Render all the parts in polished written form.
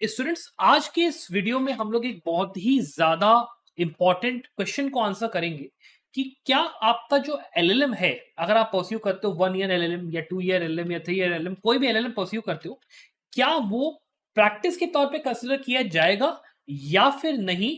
Students, आज के इस वीडियो में हम लोग एक बहुत ही ज्यादा इंपॉर्टेंट क्वेश्चन को आंसर करेंगे कि क्या आपका जो एलएलएम है, अगर आप परस्यू करते हो 1 ईयर एलएलएम या 2 ईयर एलएलएम या 3 ईयर एलएलएम, कोई भी एलएलएम परस्यू करते हो, क्या वो प्रैक्टिस के तौर पे कंसिडर किया जाएगा या फिर नहीं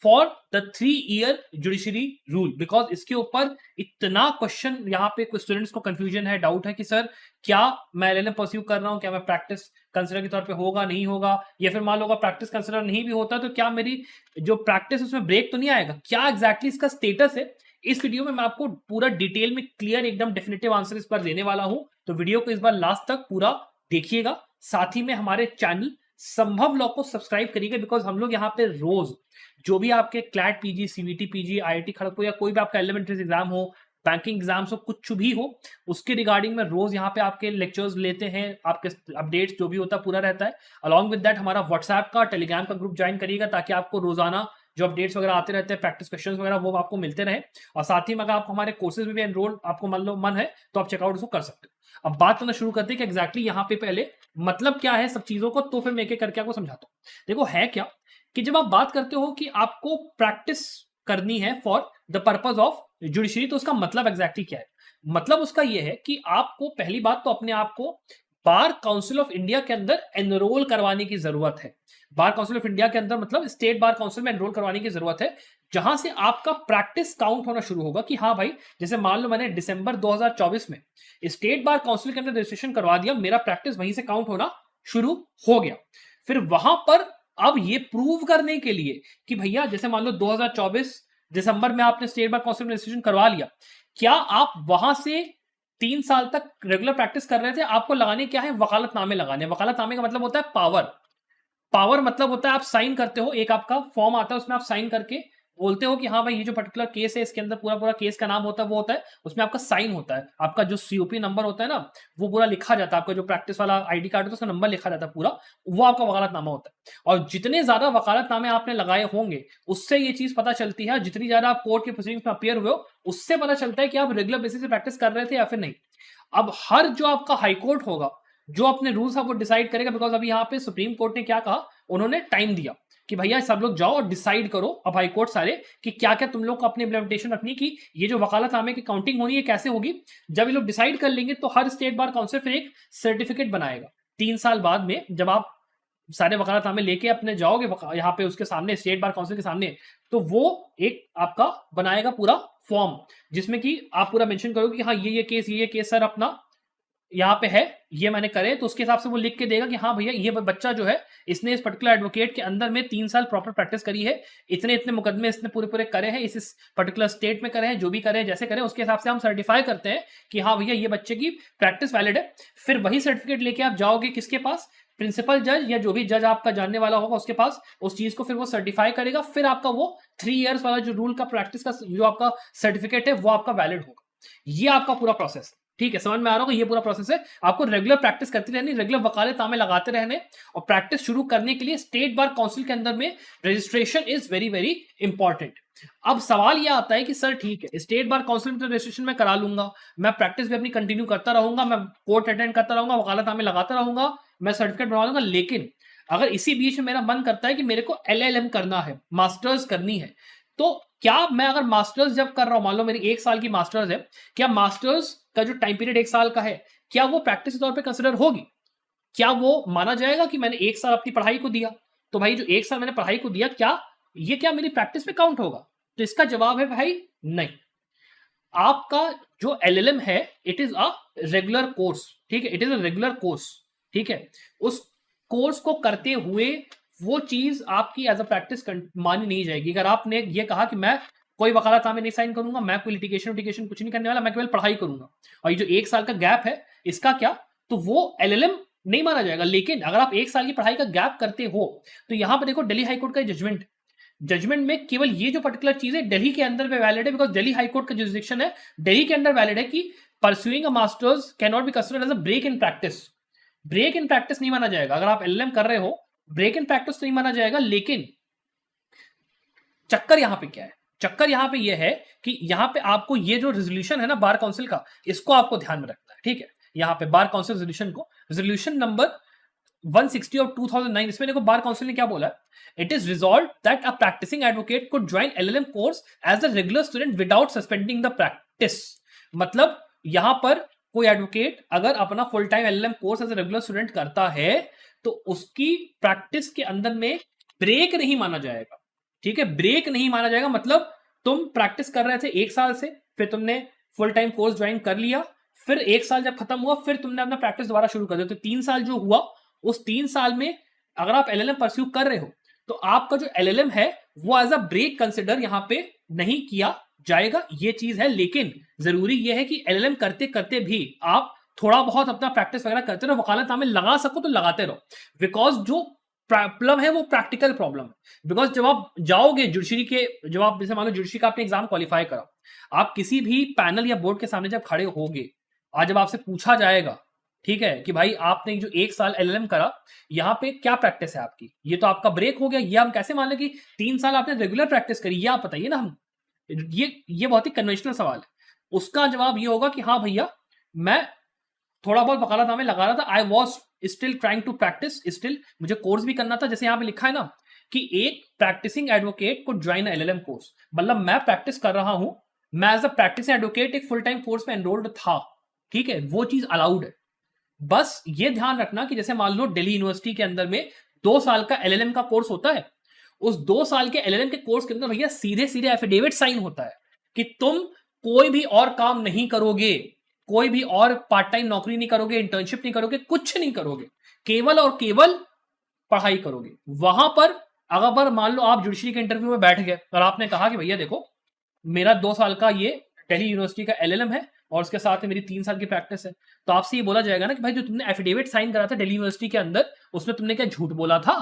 for the 3 year judiciary rule. Because इसके ऊपर इतना क्वेश्चन यहाँ पे कुछ स्टूडेंट्स को कंफ्यूजन है, डाउट है कि सर क्या मैं एलएलएम परस्यू कर रहा हूँ, क्या मैं प्रैक्टिस कंसिडर के तौर पे होगा नहीं होगा, या फिर मान लो अगर प्रैक्टिस कंसिडर नहीं भी होता तो क्या मेरी जो प्रैक्टिस उसमें ब्रेक तो नहीं आएगा, क्या एग्जैक्टली इसका स्टेटस है। इस वीडियो में मैं आपको पूरा डिटेल में क्लियर एकदम डेफिनेटिव आंसर इस पर देने वाला हूं, तो वीडियो को इस बार लास्ट तक पूरा देखिएगा। साथ ही में हमारे चैनल संभव लॉ को सब्सक्राइब करिएगा, बिकॉज हम लोग यहाँ पे रोज जो भी आपके CLAT PG, CVT PG, IIT Kharagpur या कोई भी आपका एलिमेंट्री एग्जाम हो, बैंकिंग एग्जाम्स हो, कुछ भी हो, उसके रिगार्डिंग में रोज यहाँ पे आपके लेक्चर्स लेते हैं, आपके अपडेट्स जो भी होता है पूरा रहता है। अलॉन्ग विद दैट हमारा व्हाट्सएप का, टेलीग्राम का ग्रुप ज्वाइन करिएगा ताकि आपको रोजाना जो अपडेट्स वगैरह आते रहते हैं, प्रैक्टिस क्वेश्चन वगैरह, वो आपको मिलते रहे। और साथ ही में अगर आपको हमारे कोर्सेज में भी एनरोल आपको मान लो मन है तो आप चेकआउट उसको कर सकते हो। अब बात करना शुरू करते हैं कि एग्जैक्टली यहाँ पे पहले मतलब क्या है सब चीजों को, तो फिर मैं एक एक करके आपको समझाता हूँ। देखो है क्या कि जब आप बात करते हो कि आपको प्रैक्टिस करनी है for the purpose of judiciary, तो उसका मतलब एग्जैक्टली क्या है। मतलब उसका यह है कि आपको पहली बात तो अपने आप को बार काउंसिल ऑफ इंडिया के अंदर एनरोल करवाने की जरूरत है। बार काउंसिल ऑफ इंडिया के अंदर मतलब स्टेट बार काउंसिल में एनरोल करवाने की जरूरत है, जहां से आपका प्रैक्टिस काउंट होना शुरू होगा कि हाँ भाई, जैसे मान लो मैंने दिसंबर 2024 में स्टेट बार काउंसिल के अंदर रजिस्ट्रेशन करवा दिया, मेरा प्रैक्टिस वहीं से काउंट होना शुरू हो गया। फिर वहां पर अब ये प्रूव करने के लिए कि भैया जैसे मान लो 2024 दिसंबर में आपने स्टेट बार काउंसिल में रजिस्ट्रेशन करवा लिया, क्या आप वहां से 3 साल तक रेगुलर प्रैक्टिस कर रहे थे, आपको लगाने क्या है, वकालतनामे लगाने। वकालतनामे का मतलब होता है पावर। पावर मतलब होता है आप साइन करते हो, एक आपका फॉर्म आता है, उसमें आप साइन करके बोलते हो कि हाँ भाई ये जो पर्टिकुलर केस है, इसके अंदर पूरा पूरा केस का नाम होता है, वो होता है, उसमें आपका साइन होता है, आपका जो सीओपी नंबर होता है ना, वो पूरा लिखा जाता है, आपका जो प्रैक्टिस वाला आईडी कार्ड होता है उसका नंबर लिखा जाता है पूरा, वो आपका वकालतनामा होता है। और जितने ज्यादा वकालतनामे आपने लगाए होंगे उससे ये चीज पता चलती है, जितनी ज्यादा आप कोर्ट के प्रोसीडिंग्स में अपियर हुए हो उससे पता चलता है कि आप रेगुलर बेसिस पे प्रैक्टिस कर रहे थे या फिर नहीं। अब हर जो आपका हाईकोर्ट होगा जो अपने रूल्स है वो डिसाइड करेगा, बिकॉज अभी यहाँ पे सुप्रीम कोर्ट ने क्या कहा, उन्होंने टाइम दिया कि भैया सब लोग जाओ और डिसाइड करो, अब हाईकोर्ट सारे, कि क्या क्या तुम लोग को अपनी इम्प्लीमेंटेशन रखनी, कि ये जो वकालतनामे की काउंटिंग होनी है कैसे होगी। जब ये लोग डिसाइड कर लेंगे तो हर स्टेट बार काउंसिल फिर एक सर्टिफिकेट बनाएगा 3 साल बाद में, जब आप सारे वकालतनामे लेके अपने जाओगे यहाँ पे उसके सामने, स्टेट बार काउंसिल के सामने, तो वो एक आपका बनाएगा पूरा फॉर्म, जिसमें कि आप पूरा मेंशन करोगे कि हाँ ये केस सर अपना यहाँ पे है, ये मैंने करे, तो उसके हिसाब से वो लिख के देगा कि हाँ भैया ये बच्चा जो है इसने इस पर्टिकुलर एडवोकेट के अंदर में 3 साल प्रॉपर प्रैक्टिस करी है, इतने इतने मुकदमे इसने पूरे पूरे करे हैं, इस पर्टिकुलर स्टेट में करे हैं, जो भी करे हैं जैसे करें उसके हिसाब से हम सर्टिफाई करते हैं कि हाँ भैया ये बच्चे की प्रैक्टिस वैलिड है। फिर वही सर्टिफिकेट लेके आप जाओगे किसके पास, प्रिंसिपल जज या जो भी जज आपका जानने वाला होगा उसके पास, उस चीज को फिर वो सर्टिफाई करेगा, फिर आपका वो 3 ईयर्स वाला जो रूल का प्रैक्टिस का जो आपका सर्टिफिकेट है वो आपका वैलिड होगा। ये आपका पूरा प्रोसेस, ठीक है, समझ में आ रहा होगा, ये पूरा प्रोसेस है। आपको रेगुलर प्रैक्टिस करती रहनी, रेगुलर वकालतनामे लगाते रहने, और प्रैक्टिस शुरू करने के लिए स्टेट बार काउंसिल के अंदर में registration is very very important. अब सवाल यह आता है कि सर ठीक है, स्टेट बार काउंसिल में तो रजिस्ट्रेशन मैं करा लूंगा, मैं प्रैक्टिस भी अपनी कंटिन्यू करता रहूंगा, मैं कोर्ट अटेंड करता रहूंगा, वकालतनामे लगाता रहूंगा, मैं सर्टिफिकेट बनवा लूंगा, लेकिन अगर इसी बीच में मेरा मन करता है कि मेरे को एलएलएम करना है, मास्टर्स करनी है, तो क्या मैं अगर मास्टर्स जब कर रहा हूं, मान लो मेरी 1 साल की मास्टर्स है, क्या मास्टर्स का जो टाइम पीरियड 1 साल का है, क्या वो प्रैक्टिस के तौर पे कंसिडर होगी, क्या वो माना जाएगा कि मैंने 1 साल अपनी पढ़ाई को दिया, तो भाई जो 1 साल मैंने पढ़ाई को दिया, क्या ये क्या मेरी प्रैक्टिस में काउंट होगा। तो इसका जवाब है भाई नहीं। आपका जो एलएलएम है it is a regular course, ठीक है, it is a regular course, ठीक है। उस कोर्स को करते हुए वो चीज आपकी एज अ प्रैक्टिस मानी नहीं जाएगी। अगर आपने ये कहा कि मैं कोई वकालतनामे नहीं साइन करूंगा, मैं कोई लिटिगेशन कुछ नहीं करने वाला, मैं केवल पढ़ाई करूंगा, और ये जो 1 साल का गैप है इसका क्या, तो वो एलएलएम नहीं माना जाएगा। लेकिन अगर आप 1 साल की पढ़ाई का गैप करते हो, तो यहां पर देखो दिल्ली हाईकोर्ट का जजमेंट, जजमेंट में केवल ये जो पर्टिकुलर चीज है दिल्ली के अंदर में वैलिड है, बिकॉज दिल्ली हाईकोर्ट का जुरिसडिक्शन है, दिल्ली के अंदर वैलिड है कि pursuing a masters can not be considered as a break in practice. Break in practice नहीं माना जाएगा, अगर आप एलएलएम कर रहे हो ब्रेक इन प्रैक्टिस नहीं माना जाएगा। लेकिन चक्कर यहां पे क्या है, चक्कर यहां पे यह है कि यहां पे आपको ये जो रेजोल्यूशन है ना बार काउंसिल का, इसको आपको ध्यान में रखना है, ठीक है। यहां पे बार काउंसिल रेजोल्यूशन को, रेजोल्यूशन नंबर 160 ऑफ 2009, इसमें देखो बार काउंसिल ने क्या बोला, it is resolved that a practising advocate could join LLM course as a regular student without suspending the practice. मतलब यहां पर कोई एडवोकेट अगर अपना full time LLM course as a regular student करता है तो उसकी प्रैक्टिस के अंदर में ब्रेक नहीं माना जाएगा। ठीक है, ब्रेक नहीं माना जाएगा। मतलब तुम प्रैक्टिस कर रहे थे 1 साल से, फिर तुमने फुल टाइम कोर्स ज्वाइन कर लिया, फिर 1 साल जब खत्म हुआ फिर तुमने अपना प्रैक्टिस दोबारा शुरू कर दिया, तो 3 साल जो हुआ, उस 3 साल में अगर आप एलएलएम परस्यू कर रहे हो तो आपका जो एलएलएम है वो एज अ ब्रेक कंसिडर यहां पे नहीं किया जाएगा, ये चीज है। लेकिन जरूरी यह है कि एलएलएम करते करते भी आप थोड़ा बहुत अपना प्रैक्टिस वगैरह करते रहो, वकालतनामे लगा सको तो लगाते रहो, बिकॉज जो प्रॉब्लम है वो प्रैक्टिकल प्रॉब्लम है। बिकॉज जब आप जाओगे जुडिशरी के, जब आप जैसे मान लो जुडिशरी का आपने एग्जाम क्वालिफाई करा, आप किसी भी पैनल या बोर्ड के सामने जब खड़े होगे, आज जब आपसे पूछा जाएगा, ठीक है, कि भाई आपने जो 1 साल एलएलएम करा, यहाँ पे क्या प्रैक्टिस है आपकी, ये तो आपका ब्रेक हो गया, ये हम कैसे मान लें कि 3 साल आपने रेगुलर प्रैक्टिस करी, ये आप बताइए ना हम। ये बहुत ही कन्वेंशनल सवाल है। उसका जवाब ये होगा कि हाँ भैया, मैं थोड़ा बहुत वकालतनामे लगा रहा था, I was still trying to practice, still मुझे कोर्स भी करना था। जैसे यहाँ पे लिखा है ना कि एक प्रैक्टिसिंग एडवोकेट को ज्वाइन एलएलएम कोर्स, मतलब मैं प्रैक्टिस कर रहा हूं, मैं एज अ प्रैक्टिसिंग एडवोकेट एक फुल टाइम कोर्स में एनरोल्ड था, ठीक है, वो चीज अलाउड है। बस ये ध्यान रखना कि जैसे मान लो दिल्ली यूनिवर्सिटी के अंदर में 2 साल का एलएलएम का कोर्स होता है, उस 2 साल के एलएलएम के कोर्स के अंदर भैया सीधे सीधे एफिडेविट साइन होता है कि तुम कोई भी और काम नहीं करोगे, कोई भी और पार्ट टाइम नौकरी नहीं करोगे, इंटर्नशिप नहीं करोगे, कुछ नहीं करोगे, केवल और केवल पढ़ाई करोगे। वहां पर अगर मान लो आप जुडिशरी के इंटरव्यू में बैठ गए और आपने कहा कि भैया देखो, मेरा 2 साल का ये दिल्ली यूनिवर्सिटी का एलएलएम है और उसके साथ में मेरी 3 साल की प्रैक्टिस है, तो आपसे ये बोला जाएगा ना कि भाई जो तुमने एफिडेविट साइन करा था दिल्ली यूनिवर्सिटी के अंदर, उसमें तुमने क्या झूठ बोला था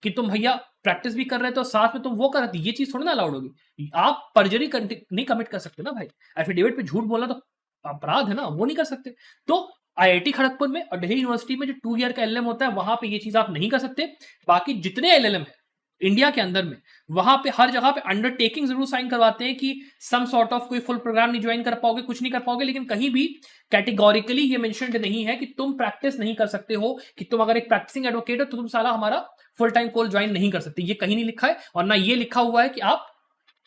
कि तुम भैया प्रैक्टिस भी कर रहे थे और साथ में तुम वो कर रहे थे? ये चीज थोड़ी ना अलाउड होगी। आप परजरी नहीं कमिट कर सकते ना भाई, एफिडेविट पे झूठ बोलना तो अपराध है ना, वो नहीं कर सकते। तो आईआईटी खड़गपुर में और दिल्ली यूनिवर्सिटी में जो 2 ईयर का एलएलएम होता है, वहां पे ये चीज आप नहीं कर सकते। बाकी जितने एलएलएम है इंडिया के अंदर में, वहां पे हर जगह पे अंडरटेकिंग जरूर साइन करवाते हैं कि सम सॉर्ट ऑफ कोई फुल प्रोग्राम नहीं ज्वाइन कर पाओगे, कुछ नहीं कर पाओगे, लेकिन कहीं भी कैटेगोरिकली ये मेंशन्ड नहीं है कि तुम प्रैक्टिस नहीं कर सकते हो, कि तुम अगर एक प्रैक्टिसिंग एडवोकेट हो तो तुम साला हमारा फुल टाइम कोर्स ज्वाइन नहीं कर सकते। ये कहीं नहीं लिखा है, और ना ये लिखा हुआ है कि आप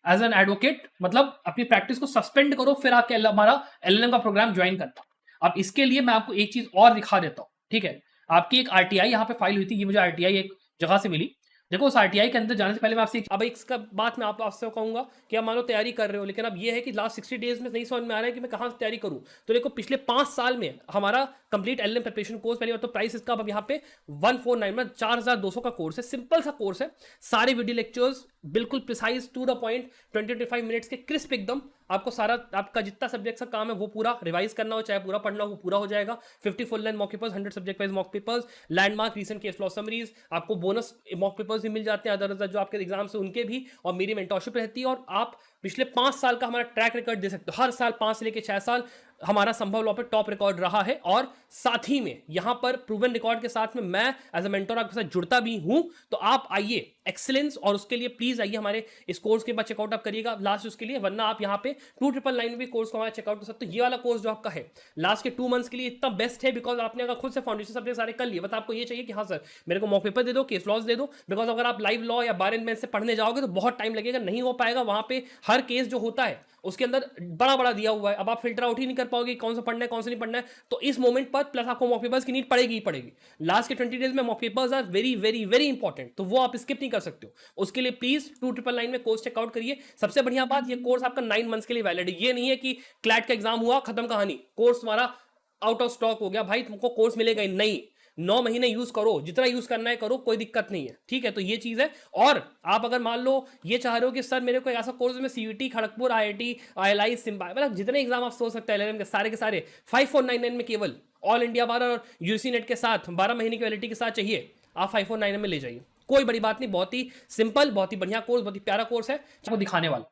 एज एन एडवोकेट मतलब अपनी प्रैक्टिस को सस्पेंड करो फिर आके हमारा एलएलएम का प्रोग्राम ज्वाइन करता। अब इसके लिए मैं आपको एक चीज और दिखा देता हूं, ठीक है। आपकी एक आरटीआई यहाँ पे फाइल हुई थी, ये मुझे आरटीआई एक जगह से मिली। देखो उस आरटीआई के अंदर जाने से पहले मैं आपसे अब इसका बात मैं आपसे कहूंगा कि आप मान लो तैयारी कर रहे हो, लेकिन अब ये है कि लास्ट 60 डेज में नहीं समझ में आ रहा है कि मैं कहाँ से तैयारी करूं। तो देखो पिछले 5 साल में हमारा कंप्लीट एलएलएम प्रिपरेशन कोर्स, पहले तो प्राइस इसका अब यहाँ पे 149 में 4200 का कोर्स है, सिंपल सा कोर्स है। सारे वीडियो लेक्चर्स बिल्कुल precise to the point, 20-25 minutes के क्रिस्प एकदम। आपको सारा आपका जितना सब्जेक्ट का काम है वो पूरा रिवाइज करना हो, चाहे पूरा पढ़ना हो, वो पूरा हो जाएगा। 50 full length mock papers, 100 subject wise mock papers, landmark recent case law summaries, आपको बोनस मॉक पेपर्स भी मिल जाते हैं अदर जो आपके एग्जाम से उनके भी, और मेरी मेंटरशिप रहती है। और आप पिछले 5 साल का हमारा ट्रैक रिकॉर्ड दे सकते हो, हर साल 5 से लेकर 6 साल हमारा संभव लॉ पे टॉप रिकॉर्ड रहा है। और साथ ही में यहां पर प्रूवन रिकॉर्ड के साथ में मैं एज अ मेंटर आपके साथ जुड़ता भी हूं। तो आप आइए एक्सीलेंस, और उसके लिए प्लीज आइए हमारे इस कोर्स के बाद चेकआउट आप करिएगा लास्ट उसके लिए, वरना आप यहाँ पे 2999 भी कोर्स को हमारा चेकआउट कर सकते हो। ये वाला कोर्स जो आपका है लास्ट के 2 मंथ्स के लिए इतना बेस्ट है, बिकॉज आपने अगर खुद से फाउंडेशन सब्जेक्ट सारे कर लिए, बस आपको ये चाहिए कि हाँ सर मेरे को मॉक पेपर दे दो, केस लॉज दे दो। बिकॉज अगर आप लाइव लॉ या बार एंड बेंच से पढ़ने जाओगे तो बहुत टाइम लगेगा, नहीं हो पाएगा। वहां पे हर केस जो होता है उसके अंदर बड़ा बड़ा दिया हुआ है, अब आप फिल्टर आउट ही नहीं कर पाओगे कौन सा पढ़ना है कौन सा नहीं पढ़ना है। तो इस मोमेंट पर प्लस आपको मॉक पेपर्स की नीड पड़ेगी ही पड़ेगी। लास्ट के 20 डेज में mock papers are very very very important, तो वो आप स्किप नहीं कर सकते हो। उसके लिए प्लीज 2999 में कोर्स चेकआउट करिए। सबसे बढ़िया बात, ये कोर्स आपका 9 मंथ्स के लिए वैलिड है। ये नहीं है कि क्लैट का एग्जाम हुआ खत्म कहानी, कोर्स तुम्हारा आउट ऑफ स्टॉक हो गया, भाई तुमको कोर्स मिलेगा ही नहीं। 9 महीने यूज करो, जितना यूज करना है करो, कोई दिक्कत नहीं है, ठीक है। तो ये चीज है। और आप अगर मान लो ये चाह रहे हो कि सर मेरे को ऐसा कोर्स में सीयूटी, खड़गपुर, आईआईटी, आईएलआई, सिम्बा, मतलब जितने एग्जाम आप सोच सकते हैं एलएलएम के सारे 5499 में केवल ऑल इंडिया बार और यूसी नेट के साथ 12 महीने की वैलिडिटी के साथ चाहिए, आप 5499 में ले जाइए। कोई बड़ी बात नहीं, बहुत ही सिंपल, बहुत ही बढ़िया कोर्स, बहुत ही प्यारा कोर्स है आपको दिखाने वाला।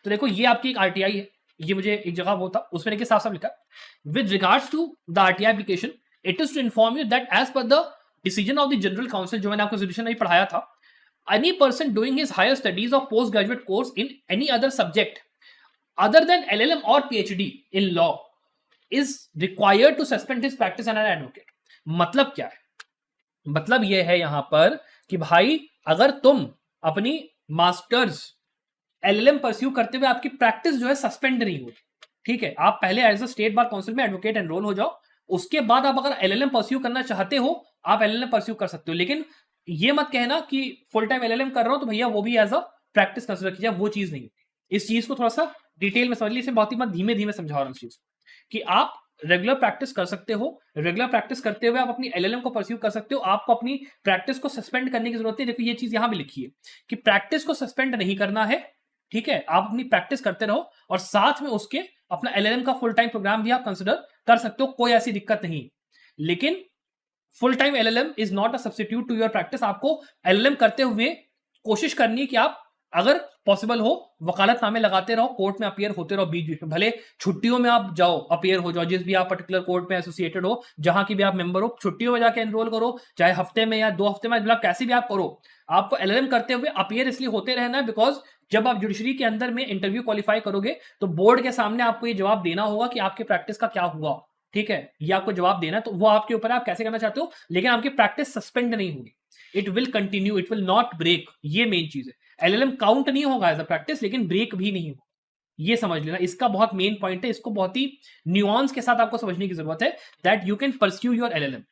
तो देखो ये आपकी एक आरटीआई है, ये मुझे एक जगह वो था उसमें देखिए साफ साफ लिखा, with regards to the RTI application it is to inform you that as per the decision of the general council, जो मैंने आपको सोल्यूशन नहीं पढ़ाया था, any person doing his higher studies or post graduate course in any other subject other than LLM or PhD in law is required to suspend his practice as an advocate. मतलब क्या है, मतलब ये है यहां पर कि भाई अगर तुम अपनी मास्टर्स एलएलएम परस्यू करते हुए आपकी प्रैक्टिस जो है सस्पेंड नहीं हुई, ठीक है, आप पहले as a state bar council में एडवोकेट एनरोल हो जाओ, उसके बाद आप अगर एलएलएम परस्यू करना चाहते हो आप एलएलएम परस्यू कर सकते हो, लेकिन ये मत कहना कि फुल टाइम एलएलएम कर रहा हूं तो भैया वो भी एज अ प्रैक्टिस कंसिडर कीजिए, वो चीज नहीं। इस चीज को थोड़ा सा डिटेल में समझ लीजिए, बहुत ही धीमे धीमे समझा रहा हूं इस चीज कि आप रेगुलर प्रैक्टिस कर सकते हो, रेगुलर प्रैक्टिस करते हुए आप अपनी एलएलएम को परस्यू कर सकते हो, आपको अपनी प्रैक्टिस को सस्पेंड करने की जरूरत नहीं। देखो ये चीज यहां भी लिखी है कि प्रैक्टिस को सस्पेंड नहीं करना है, ठीक है, आप अपनी प्रैक्टिस करते रहो और साथ में उसके अपना एलएलएम का फुल टाइम प्रोग्राम भी आप कंसिडर कर सकते हो, कोई ऐसी दिक्कत नहीं। लेकिन full time LLM is not a substitute to your practice. आपको एलएलएम करते हुए कोशिश करनी है कि आप अगर पॉसिबल हो वकालतनामे लगाते रहो, कोर्ट में अपियर होते रहो बीच बीच में, भले छुट्टियों में आप जाओ अपियर हो जाओ, जिस भी आप पर्टिकुलर कोर्ट में एसोसिएटेड हो, जहां की भी आप मेंबर हो, छुट्टियों में जाके एनरोल करो, चाहे हफ्ते में या 2 हफ्ते में, मतलब कैसे भी आप करो, आपको एलएलएम करते हुए अपियर इसलिए होते रहना है बिकॉज जब आप जुडिशरी के अंदर में इंटरव्यू क्वालिफाई करोगे तो बोर्ड के सामने आपको ये जवाब देना होगा कि आपकी प्रैक्टिस का क्या हुआ, ठीक है, ये आपको जवाब देना है, तो वो आपके ऊपर आप कैसे करना चाहते हो, लेकिन आपकी प्रैक्टिस सस्पेंड नहीं होगी, it will continue, it will not break, ये मेन चीज है। एलएलएम काउंट नहीं होगा एज अ प्रैक्टिस, लेकिन ब्रेक भी नहीं होगा, ये समझ लेना, इसका बहुत मेन पॉइंट है, इसको बहुत ही न्यूआंस के साथ आपको समझने की जरूरत है that you can pursue your LLM.